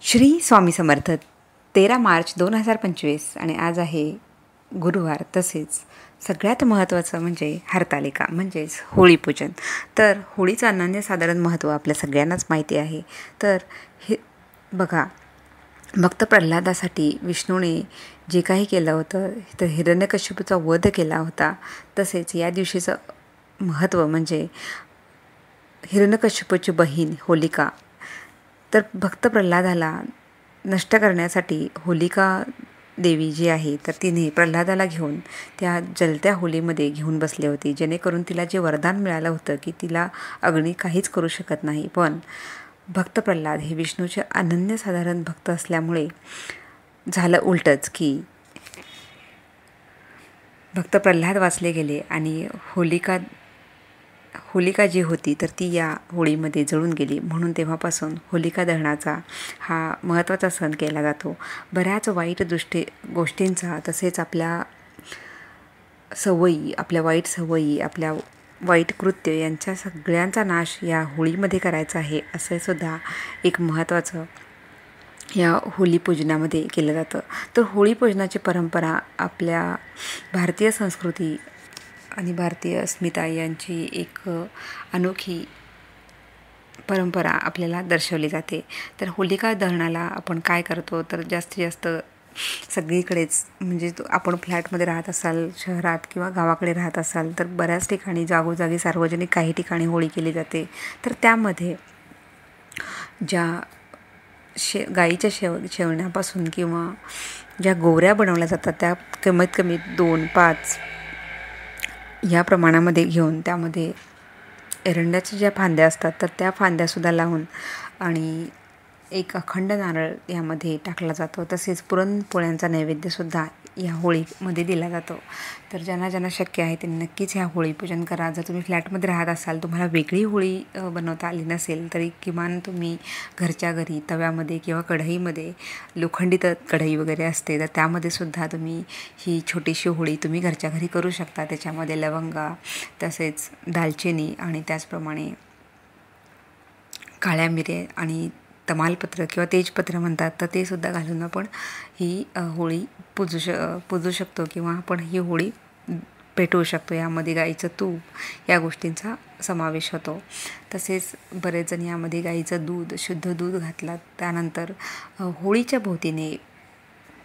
श्री स्वामी समर्थ 13 मार्च 2025 आणि आज आहे गुरुवार. तसेच सगळ्यात महत्त्वाचं म्हणजे हरतालिका म्हणजेच होळीपूजन. तर होळीचं अनन्यसाधारण महत्त्व आपल्या सगळ्यांनाच माहिती आहे. तर हे बघा, भक्त प्रल्हादासाठी विष्णूने जे काही केलं होतं तर हिरण्यकश्यपूचा वध केला होता. तसेच या दिवशीचं महत्त्व म्हणजे हिरण्यकश्यपूची बहीण होलिका, तर भक्त प्रल्हादाला नष्ट करण्यासाठी होलिका देवी जी आहे तर तिने प्रल्हादाला घेऊन त्या जलत्या होलीमध्ये घेऊन बसली होती, जेणेकरून तिला जे वरदान मिळालं होतं की तिला अग्नी काहीच करू शकत नाही. पण भक्त प्रल्हाद हे विष्णूचे अनन्यसाधारण भक्त असल्यामुळे झालं उलटच की भक्त प्रल्हाद वाचले गेले आणि होलिका जी होती तर ती या होळीमध्ये जळून गेली. म्हणून तेव्हापासून होलिका दहनाचा हा महत्त्वाचा सण केला जातो. बऱ्याच वाईट गोष्टींचा तसेच आपल्या सवयी, आपल्या वाईट सवयी, आपल्या वाईट कृत्य यांच्या सगळ्यांचा नाश या होळीमध्ये करायचा आहे, असं सुद्धा एक महत्त्वाचं या होळीपूजनामध्ये केलं जातं. तर होळीपूजनाची परंपरा आपल्या भारतीय संस्कृती आणि भारतीय अस्मिता यांची एक अनोखी परंपरा आपल्याला दर्शवली जाते. तर होलिका दहनाला आपण काय करतो तर जास्तीत जास्त सगळीकडेच म्हणजे आपण फ्लॅटमध्ये राहत असाल, शहरात किंवा गावाकडे राहत असाल तर बऱ्याच ठिकाणी जागोजागी सार्वजनिक काही ठिकाणी होळी केली जाते. तर त्यामध्ये ज्या गाईच्या शेवण्यापासून किंवा ज्या गोवऱ्या बनवल्या जातात त्या कमीत कमी 2-5 या प्रमाणामध्ये घेऊन त्यामध्ये एरंडाच्या ज्या फांद्या असतात तर त्या फांद्यासुद्धा लावून आणि एक अखंड नारळ यामध्ये टाकला जातो. तसेच पुरणपोळ्यांचा नैवेद्यसुद्धा या होळीमध्ये दिला जातो. तर ज्यांना शक्य आहे त्यांनी नक्कीच ह्या होळीपूजन करा. जर तुम्ही फ्लॅटमध्ये राहत असाल, तुम्हाला वेगळी होळी बनवता आली नसेल तरी किमान तुम्ही घरच्या घरी तव्यामध्ये किंवा कढईमध्ये, लोखंडी कढई वगैरे असते तर त्यामध्ये सुद्धा तुम्ही ही छोटीशी होळी तुम्ही घरच्या घरी करू शकता. त्याच्यामध्ये लवंगा, तसेच दालचिनी आणि त्याचप्रमाणे काळ्या मिरे आणि तमालपत्र किंवा तेजपत्र म्हणतात तर ते सुद्धा घालून आपण ही होळी पूजू शकतो किंवा आपण ही होळी पेटवू शकतो. यामध्ये गाईचं तूप या गोष्टींचा समावेश होतो. तसेच बरेच जण यामध्ये गाईचं शुद्ध दूध घातलं. त्यानंतर होळीच्या भोवतीने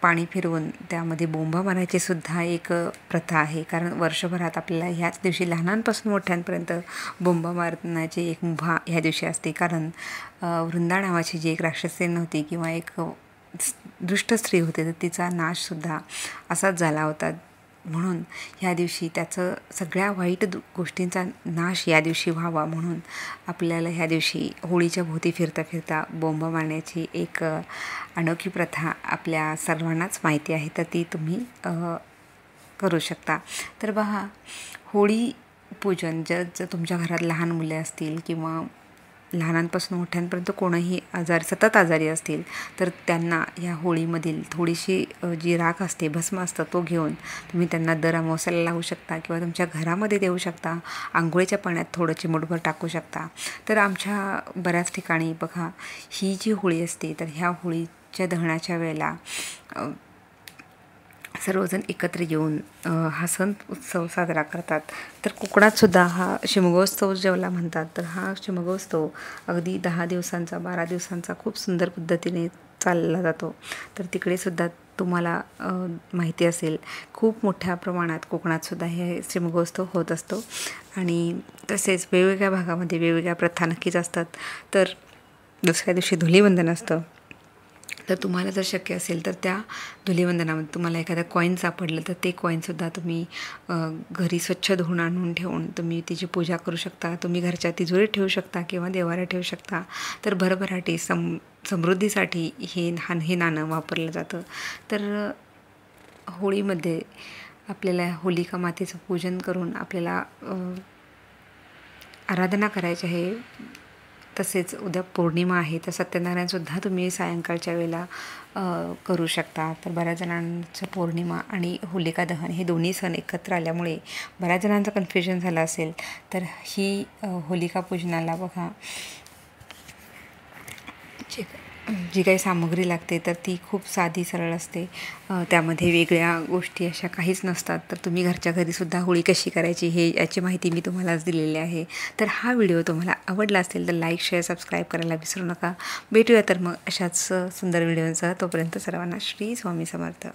पाणी फिरवून त्यामध्ये बोंबा मारायची सुद्धा एक प्रथा आहे. कारण वर्षभरात आपल्याला ह्याच दिवशी लहानांपासून मोठ्यांपर्यंत बोंबा मारण्याची एक मुभा ह्या दिवशी असते. कारण वृंदा नावाची जी एक राक्षसीन होती किंवा एक दुष्ट स्त्री होती तर तिचा नाशसुद्धा असाच झाला होता. म्हणून ह्या दिवशी त्याचं सगळ्या वाईट गोष्टींचा नाश या दिवशी व्हावा म्हणून आपल्याला ह्या दिवशी होळीच्या भोवती फिरता बोंबा मारण्याची एक अनोखी प्रथा आपल्या सर्वांनाच माहिती आहे. तर ती तुम्ही करू शकता. तर पहा, होळी पूजन जर तुमच्या घरात लहान मुले असतील किंवा लहानांपासून मोठ्यांपर्यंत कोणीही सतत आजारी असतील तर त्यांना या होळीमधील थोडीशी जी राख असते, भस्म असतं, तो घेऊन तुम्ही त्यांना दर अमावस्येला लावू शकता किंवा तुमच्या घरामध्ये देऊ शकता. आंघोळीच्या पाण्यात थोडं चिमूटभर टाकू शकता. तर आमच्या बऱ्याच ठिकाणी बघा, ही जी होळी असते तर ह्या होळीच्या दहनाच्या वेळेला सर्वजण एकत्र येऊन हा सण उत्सव साजरा करतात. तर कोकणातसुद्धा हा शिमगोत्सव ज्याला म्हणतात तर हा शिमगोत्सव अगदी 10 दिवसांचा 12 दिवसांचा खूप सुंदर पद्धतीने चालला जातो. तर तिकडेसुद्धा तुम्हाला माहिती असेल खूप मोठ्या प्रमाणात कोकणातसुद्धा हे शिमगोत्सव होत असतो. आणि तसेच वेगवेगळ्या भागामध्ये वेगवेगळ्या प्रथा नक्कीच असतात. तर दुसऱ्या दिवशी धुलीवंदन असतं. तर तुम्हाला जर शक्य असेल तर त्या धुलीवंदनामध्ये तुम्हाला एखादा कॉईन सापडलं तर ते कॉईनसुद्धा तुम्ही घरी स्वच्छ धुवून आणून ठेवून तुम्ही तिची पूजा करू शकता. तुम्ही घरच्या तिजोरीत ठेवू शकता किंवा देवाऱ्यात ठेवू शकता. तर भरभराटी समृद्धीसाठी हे नाणं वापरलं जातं. तर होळीमध्ये आपल्याला होलिका मातेचं पूजन करून आपल्याला आराधना करायची आहे. तसेच उद्या पौर्णिमा आहे तर सत्यनारायणसुद्धा तुम्ही सायंकाळच्या वेळेला करू शकता. तर बऱ्याच जणांचं पौर्णिमा आणि होलिका दहन हे दोन्ही सण एकत्र आल्यामुळे बऱ्याच जणांचं कन्फ्युजन झालं असेल. तर ही होलिका पूजनाला बघा, जी काही सामग्री लागते तर ती खूप साधी सरळ असते. त्यामध्ये वेगळ्या गोष्टी अशा काहीच नसतात. तर तुम्ही घरच्या घरीसुद्धा होळी कशी करायची याची माहिती मी तुम्हालाच दिलेली आहे. तर हा व्हिडिओ तुम्हाला आवडला असेल तर लाईक, शेअर, सबस्क्राईब करायला विसरू नका. भेटूया तर मग अशाच सुंदर व्हिडिओंसह. तोपर्यंत सर्वांना श्री स्वामी समर्थ.